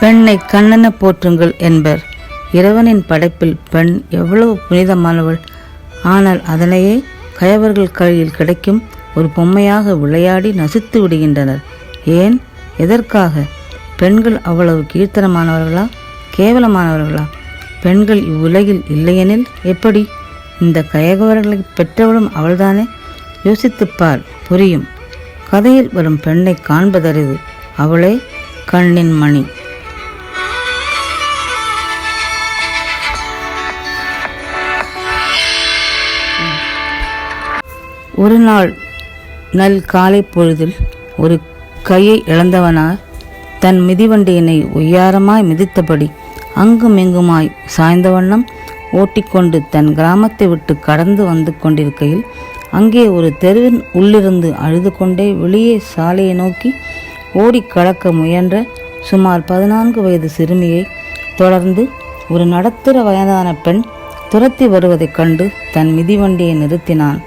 பெண்ணை கண்ணென போற்றுங்கள் என்பர். இறைவனின் படைப்பில் பெண் எவ்வளவு புனிதமானவள்! ஆனால் அதனையே கயவர்கள் கையில் கிடைக்கும் ஒரு பொம்மையாக விளையாடி நசித்து விடுகின்றனர். ஏன்? எதற்காக? பெண்கள் அவ்வளவு கீர்த்தனமானவர்களா? கேவலமானவர்களா? பெண்கள் இவ்வுலகில் இல்லையெனில் எப்படி? இந்த கயவர்களை பெற்றவளும் அவள்தானே? யோசித்துப்பார், புரியும். கதையில் வரும் பெண்ணை காண்பதறிது. அவளே கண்ணின் மணி. ஒரு நாள் நல் காலை பொழுதில் ஒரு கையை இழந்தவனார் தன் மிதிவண்டியினை ஒய்யாரமாய் மிதித்தபடி அங்கும் இங்குமாய் சாய்ந்த வண்ணம் ஓட்டிக்கொண்டு தன் கிராமத்தை விட்டு கடந்து வந்து கொண்டிருக்கையில் அங்கே ஒரு தெருவின் உள்ளிருந்து அழுது கொண்டே வெளியே சாலையை நோக்கி ஓடி கடக்க முயன்ற சுமார் 14 வயது சிறுமியை தொடர்ந்து ஒரு நடுத்தர வயதான பெண் துரத்தி வருவதைக் கண்டு தன் மிதிவண்டியை நிறுத்தினான்.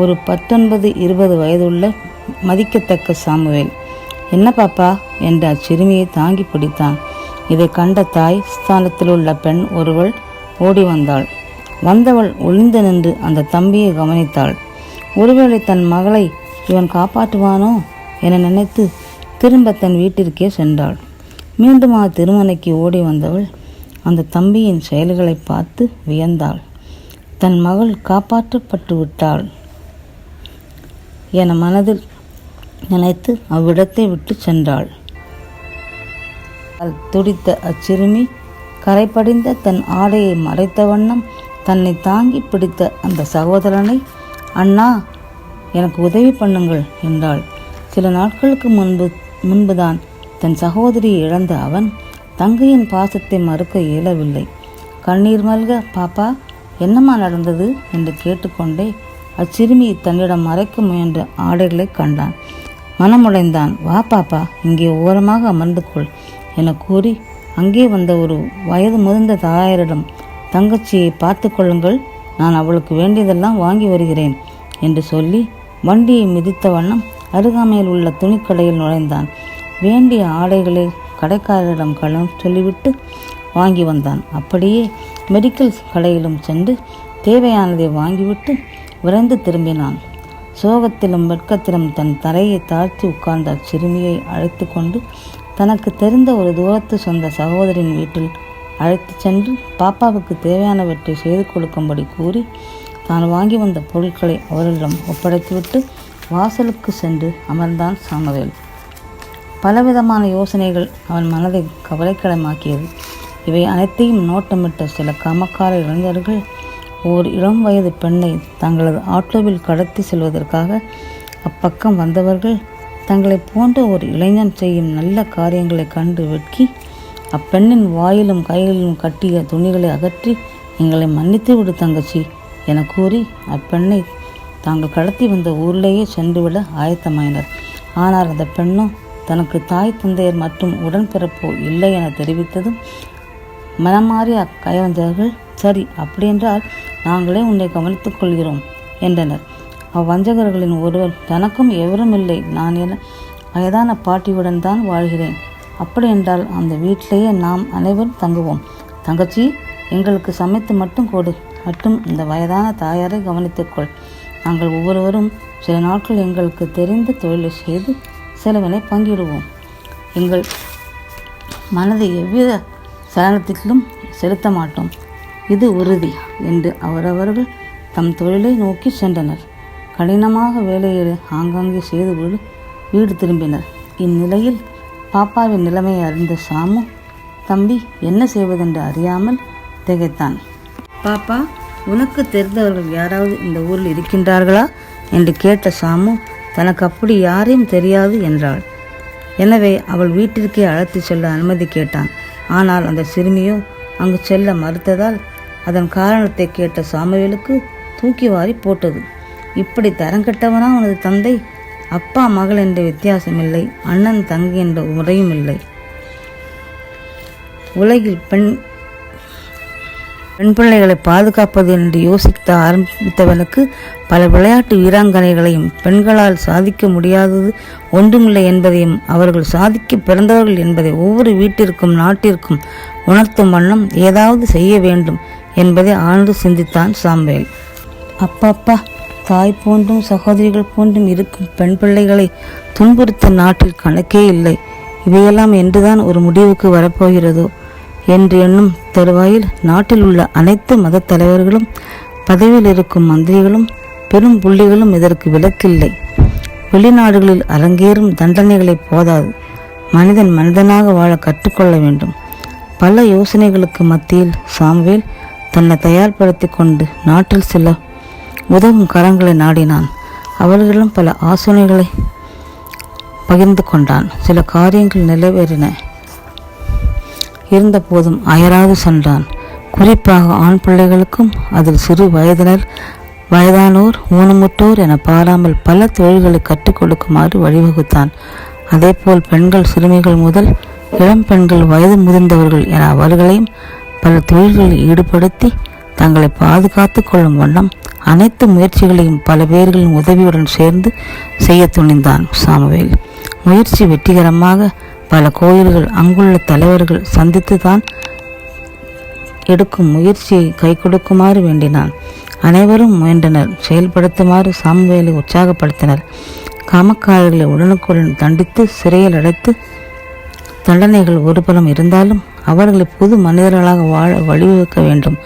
ஒரு 19-20 வயதுள்ள மதிக்கத்தக்க சாமுவேல். என்ன பாப்பா என்று அச்சிறுமியை தாங்கி பிடித்தான். இதை கண்ட தாய் ஸ்தானத்தில் உள்ள பெண் ஒருவள் ஓடி வந்தாள். வந்தவள் ஒளிந்து நின்று அந்த தம்பியை கவனித்தாள். ஒருவேளை தன் மகளை இவன் காப்பாற்றுவானோ என நினைத்து திரும்ப தன் வீட்டிற்கே சென்றாள். மீண்டும் திருமணைக்கு ஓடி வந்தவள் அந்த தம்பியின் செயல்களை பார்த்து வியந்தாள். தன் மகள் காப்பாற்றப்பட்டு விட்டாள் என மனதில் நினைத்து அவ்விடத்தை விட்டு சென்றாள். துடித்த அச்சிறுமி கரைப்படிந்த தன் ஆடையை மறைத்த வண்ணம் தன்னை தாங்கி பிடித்த அந்த சகோதரனை, அண்ணா, எனக்கு உதவி பண்ணுங்கள் என்றாள். சில நாட்களுக்கு முன்புதான் தன் சகோதரியை இழந்த அவன் தங்கையின் பாசத்தை மறுக்க இயலவில்லை. கண்ணீர் மல்க, பாப்பா, என்னம்மா நடந்தது என்று கேட்டுக்கொண்டே அச்சிறுமி தன்னிடம் மறைக்க முயன்ற ஆடைகளை கண்டான். மனமுடைந்தான். வா பாப்பா, இங்கே ஓரமாக அமர்ந்து கொள் என கூறி அங்கே வந்த ஒரு வயது முதிர்ந்த தாயாரிடம், தங்கச்சியை பார்த்து கொள்ளுங்கள், நான் அவளுக்கு வேண்டியதெல்லாம் வாங்கி வருகிறேன் என்று சொல்லி வண்டியை மிதித்த வண்ணம் அருகாமையில் உள்ள துணிக்கடையில் நுழைந்தான். வேண்டிய ஆடைகளை கடைக்காரரிடம் சொல்லிவிட்டு வாங்கி வந்தான். அப்படியே மெடிக்கல் கடையிலும் சென்று தேவையானதை வாங்கிவிட்டு விரைந்து திரும்பினான். சோகத்திலும் வெட்கத்திலும் தன் தரையை தாழ்த்தி உட்கார்ந்த அச்சிறுமியை அழைத்து கொண்டு தனக்கு தெரிந்த ஒரு தூரத்து சொந்த சகோதரின் வீட்டில் அழைத்து சென்று பாப்பாவுக்கு தேவையானவற்றை செய்து கொடுக்கும்படி கூறி தான் வாங்கி வந்த பொருட்களை அவர்களிடம் ஒப்படைத்துவிட்டு வாசலுக்கு சென்று அமர்ந்தான் சாமுவேல். பலவிதமான யோசனைகள் அவன் மனதை கவலைக்கிடமாக்கியது. இவை அனைத்தையும் நோட்டமிட்ட சில காமக்கார இளைஞர்கள் ஓர் இளம் வயது பெண்ணை தங்களது ஆட்டோவில் கடத்தி செல்வதற்காக அப்பக்கம் வந்தவர்கள் தங்களை போன்ற ஒரு இளைஞன் செய்யும் நல்ல காரியங்களை கண்டு வெட்கி அப்பெண்ணின் வாயிலும் கைகளிலும் கட்டிய துணிகளை அகற்றி, எங்களை மன்னித்து விடு தங்கச்சி என கூறி அப்பெண்ணை தாங்கள் கடத்தி வந்த ஊரிலேயே சென்றுவிட ஆயத்தமாயினர். ஆனால் அந்த பெண்ணோ தனக்கு தாய் தந்தையர் மற்றும் உடன்பிறப்போ இல்லை என தெரிவித்ததும் மனமாறிய அக்கயவஞ்சகர்கள், சரி, அப்படியென்றால் நாங்களே உன்னை கவனித்துக் கொள்கிறோம் என்றனர். அவ்வஞ்சகர்களின் ஒருவர், தனக்கும் எவரும் இல்லை, நான் என வயதான பாட்டியுடன் தான் வாழ்கிறேன். அப்படியென்றால் அந்த வீட்டிலேயே நாம் அனைவரும் தங்குவோம். தங்கச்சி, எங்களுக்கு சமைத்து மட்டும் கொடு, மட்டும் இந்த வயதான தாயாரை கவனித்துக்கொள். நாங்கள் ஒவ்வொருவரும் சில நாட்கள் எங்களுக்கு தெரிந்த தொழிலை செய்து செலவினை பங்கிடுவோம். எங்கள் மனதை எவ்வித சலனத்திலும் செலுத்த மாட்டோம், இது உறுதி என்று அவரவர்கள் தம் தொழிலை நோக்கி சென்றனர். கடினமாக வேலையை ஆங்காங்கே செய்து வீடு திரும்பினர். இந்நிலையில் பாப்பாவின் நிலைமையை அறிந்த சாமு, தம்பி, என்ன செய்வதென்று அறியாமல் திகைத்தான். பாப்பா, உனக்கு தெரிந்தவர்கள் யாராவது இந்த ஊரில் இருக்கின்றார்களா என்று கேட்ட சாமு, தனக்கு அப்படி யாரையும் தெரியாது என்றாள். எனவே அவள் வீட்டிற்கே அழைத்து செல்ல அனுமதி கேட்டான். ஆனால் அந்த சிறுமியோ அங்கு செல்ல மறுத்ததால் அதன் காரணத்தை கேட்ட சாமுவேலுக்கு தூக்கி வாரி போட்டது. இப்படி தரங்கெட்டவனா உனது தந்தை? அப்பா மகள் என்ற வித்தியாசமில்லை, அண்ணன் தங்கி என்ற முறையும் இல்லை. உலகில் பெண் பிள்ளைகளை பாதுகாப்பது என்று யோசிக்க ஆரம்பித்தவனுக்கு பல விளையாட்டு வீராங்கனைகளையும் பெண்களால் சாதிக்க முடியாதது ஒன்றுமில்லை என்பதையும் அவர்கள் சாதிக்க பிறந்தவர்கள் என்பதை ஒவ்வொரு வீட்டிற்கும் நாட்டிற்கும் உணர்த்தும் வண்ணம் ஏதாவது செய்ய வேண்டும் என்பதை ஆழ்ந்து சிந்தித்தான் சாமுவேல். அப்பா, தாய் போன்றும் சகோதரிகள் போன்றும் இருக்கும் பெண் பிள்ளைகளை துன்புறுத்த நாட்டில் கணக்கே இல்லை. இவையெல்லாம் என்றுதான் ஒரு முடிவுக்கு வரப்போகிறதோ என்று எண்ணும் தருவாயில் நாட்டில் உள்ள அனைத்து மத தலைவர்களும் பதவியில் இருக்கும் மந்திரிகளும் பெரும் புள்ளிகளும் இதற்கு விலக்கில்லை. வெளிநாடுகளில் அரங்கேறும் தண்டனைகளை போதாது, மனிதன் மனிதனாக வாழ கற்றுக்கொள்ள வேண்டும். பல யோசனைகளுக்கு மத்தியில் சாமுவேல் தன்னை தயார்படுத்தி கொண்டு நாட்டில் சில உதவும் கரங்களை நாடினான். அவர்களிடம் பல ஆலோசனைகளை பகிர்ந்து கொண்டான். சில காரியங்கள் நிறைவேறின. இருந்த போதும் அயராது சென்றான். குறிப்பாக ஆண் பிள்ளைகளுக்கும் அதில் சிறு வயதானோர் ஊனமுற்றோர் என பாராமல் பல தொழில்களை கற்றுக் கொடுக்குமாறு வழிவகுத்தான். அதேபோல் பெண்கள் சிறுமிகள் முதல் இளம் பெண்கள் வயது முதிர்ந்தவர்கள் என அவர்களையும் பல தொழில்களில் ஈடுபடுத்தி தங்களை பாதுகாத்து கொள்ளும் வண்ணம் அனைத்து முயற்சிகளையும் பல பேர்களின் உதவியுடன் சேர்ந்து செய்ய துணிந்தான் சாமுவேல். முயற்சி வெற்றிகரமாக பல கோயில்கள் அங்குள்ள தலைவர்கள் சந்தித்து தான் எடுக்கும் முயற்சியை கை கொடுக்குமாறு வேண்டினான். அனைவரும் முயன்றனர். செயல்படுத்துமாறு சாமுவேலை உற்சாகப்படுத்தினர். காமக்காரர்களை உடனுக்குடன் தண்டித்து சிறையில் அடைத்து தண்டனைகள் ஒருபுறம் இருந்தாலும் அவர்களை புது மனிதர்களாக வாழ வழிவகுக்க வேண்டும்.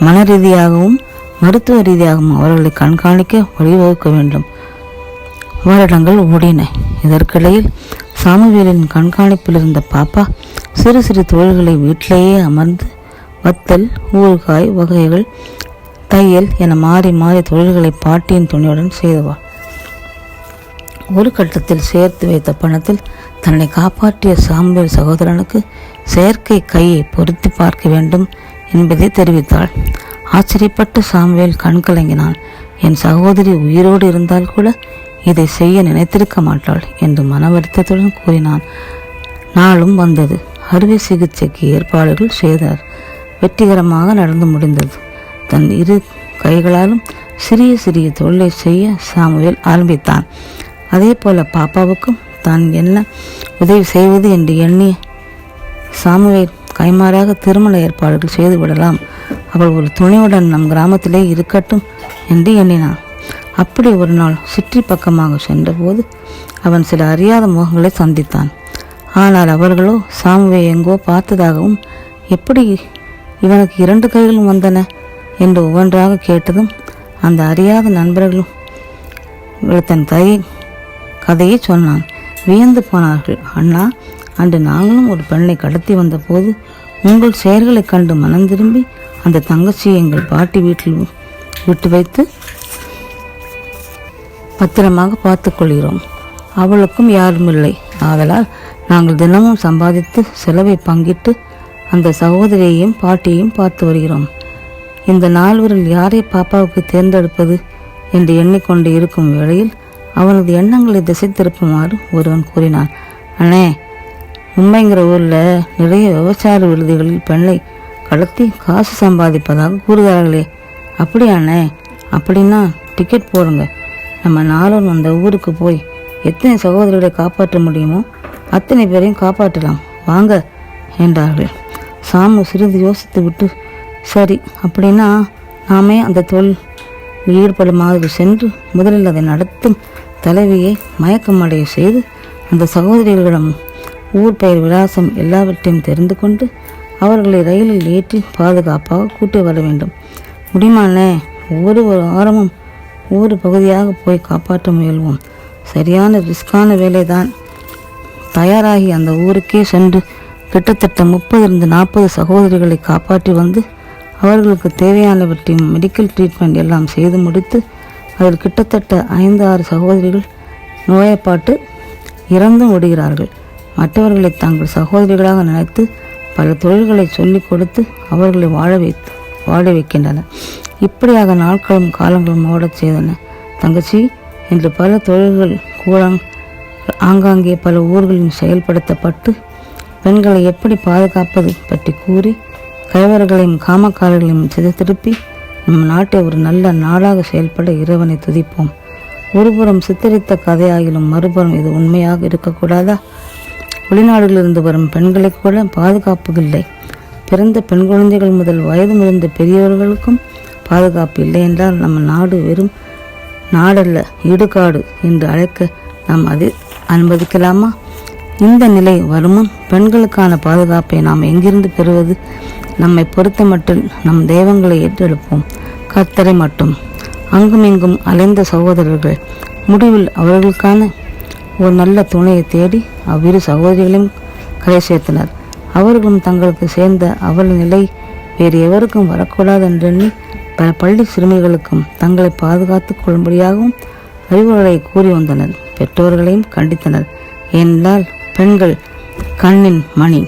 மன ரீதியாகவும் மருத்துவ ரீதியாகவும் அவர்களை கண்காணிக்க வழிவகுக்க வேண்டும். வருடங்கள் ஓடின. இதற்கிடையில் சாமுவேலின் கண்காணிப்பில் இருந்த பாப்பா சிறு சிறு தொழில்களை வீட்டிலேயே அமர்ந்து வத்தல், ஊறுகாய் வகைகள், தையல் என மாறி மாறி தொழில்களை பாட்டியின் துணையுடன் செய்தவாள். ஒரு கட்டத்தில் சேர்த்து வைத்த பணத்தில் தன்னை காப்பாற்றிய சாமுவேல் சகோதரனுக்கு செயற்கை கையை பொருத்தி பார்க்க வேண்டும் என்பதை தெரிவித்தாள். ஆச்சரியப்பட்டு சாமுவேல் கண்கலங்கினான். என் சகோதரி உயிரோடு இருந்தால் கூட இதை செய்ய நினைத்திருக்க மாட்டாள் என்று மன வருத்தத்துடன் கூறினான். நாளும் வந்தது. அறுவை சிகிச்சைக்கு ஏற்பாடுகள் செய்தனர். வெற்றிகரமாக நடந்து முடிந்தது. தன் இரு கைகளாலும் சிறிய சிறிய தொழிலை செய்ய சாமுவேல் ஆரம்பித்தான். அதே போல பாப்பாவுக்கும் தான் என்ன உதவி செய்வது என்று எண்ணி சாமுவேல் கைமாறாக திருமண ஏற்பாடுகள் செய்து விடலாம். அவள் ஒரு துணையுடன் நம் கிராமத்திலே இருக்கட்டும் என்று எண்ணினான். அப்படி ஒரு நாள் சுற்றி பக்கமாக சென்றபோது அவன் சில அறியாத முகங்களை சந்தித்தான். ஆனால் அவர்களோ சாமுவே எங்கோ பார்த்ததாகவும் எப்படி இவனுக்கு 2 கைகளும் வந்தன என்று ஒவ்வொன்றாக கேட்டதும் அந்த அறியாத நண்பர்களும் தன் கதையை சொன்னான். வியந்து போனார்கள். அண்ணா, அன்று நாங்களும் ஒரு பெண்ணை கடத்தி வந்த போது உங்கள் செயல்களை கண்டு மனம் திரும்பி அந்த தங்கச்சியை எங்கள் பாட்டி வீட்டில் விட்டு வைத்து பத்திரமாக பார்த்து கொள்கிறோம். அவளுக்கும் யாரும் இல்லை. ஆதலால் நாங்கள் தினமும் சம்பாதித்து செலவை பங்கிட்டு அந்த சகோதரியையும் பாட்டியையும் பார்த்து வருகிறோம். இந்த நால்வரில் யாரை பாப்பாவுக்கு தேர்ந்தெடுப்பது என்று எண்ணிக்கொண்டு இருக்கும் வேளையில் அவனது எண்ணங்களை திசை திருப்புமாறு ஒருவன் கூறினான். அண்ணே, மும்பைங்கிற ஊரில் நிறைய விபச்சார விடுதிகளில் பெண்ணை கடத்தி காசு சம்பாதிப்பதாக கூறுகிறார்களே, அப்படியாண்ணே? அப்படின்னா டிக்கெட் போடுங்க. நம்ம நாளும் அந்த ஊருக்கு போய் எத்தனை சகோதரிகளை காப்பாற்ற முடியுமோ அத்தனை பேரையும் காப்பாற்றலாம், வாங்க என்றார்கள். சாமு சிறிது யோசித்து விட்டு, சரி, அப்படின்னா நாமே அந்த தொழில் ஈடுபடும் மாதிரி சென்று முதலில் அதை நடத்தும் தலைவியை மயக்கமடைய செய்து அந்த சகோதரிகளிடம் ஊர் பெயர், விலாசம் எல்லாவற்றையும் தெரிந்து கொண்டு அவர்களை ரயிலில் ஏற்றி பாதுகாப்பாக கூட்டி வர வேண்டும். முடியுமானே? ஒவ்வொரு வாரமும் ஒவ்வொரு பகுதியாக போய் காப்பாற்ற முயல்வோம். சரியான ரிஸ்கான வேலைதான். தயாராகி அந்த ஊருக்கே சென்று கிட்டத்தட்ட 30-40 சகோதரிகளை காப்பாற்றி வந்து அவர்களுக்கு தேவையானவற்றையும் மெடிக்கல் ட்ரீட்மெண்ட் எல்லாம் செய்து முடித்து அதில் கிட்டத்தட்ட 5-6 சகோதரிகள் நோயப்பாட்டு இறந்தும் விடுகிறார்கள். மற்றவர்களை தங்கள் சகோதரிகளாக நினைத்து பல தொழில்களை சொல்லிக் கொடுத்து அவர்களை வாழ வைக்கின்றனர். இப்படியாக நாட்களும் காலங்களும் ஓடச் செய்தன. தங்கச்சி என்று பல தொழில்கள் ஆங்காங்கே பல ஊர்களில் செயல்படுத்தப்பட்டு பெண்களை எப்படி பாதுகாப்பது பற்றி கூறி கைவர்களையும் காமக்காரர்களையும் திருப்பி நம் நாட்டை ஒரு நல்ல நாடாக செயல்பட இறைவனை துதிப்போம். ஒருபுறம் சித்தரித்த கதையாகிலும் மறுபுறம் இது உண்மையாக இருக்கக்கூடாதா? வெளிநாடுகளிலிருந்து வரும் பெண்களுக்கு கூட பாதுகாப்பு இல்லை. பிறந்த பெண் குழந்தைகள் முதல் வயது முதிர்ந்த பெரியவர்களுக்கும் பாதுகாப்பு இல்லை என்றால் நம்ம நாடு வெறும் நாடல்ல, இடுகாடு என்று அழைக்க நாம் அதை அனுமதிக்கலாமா? இந்த நிலை வருமுன் பெண்களுக்கான பாதுகாப்பை நாம் எங்கிருந்து பெறுவது? நம்மை பொறுத்த மட்டும் நம் தெய்வங்களை ஏற்றெடுப்போம், கர்த்தரை மட்டும். அங்குமிங்கும் அலைந்த சகோதரர்கள் முடிவில் அவர்களுக்கான ஒரு நல்ல துணையை தேடி அவ்விரு சகோதரிகளையும் கரை சேர்த்தனர். அவர்களும் தங்களுக்கு சேர்ந்த அவள் நிலை வேறு எவருக்கும் வரக்கூடாது என்றெண்ணி பல பள்ளி சிறுமிகளுக்கும் தங்களை பாதுகாத்துக் கொள்ளும்படியாகவும் அறிவுரைகளை கூறி வந்தனர். பெற்றோர்களையும் கண்டித்தனர். ஏனென்றால் பெண்கள் கண்ணின் மணி.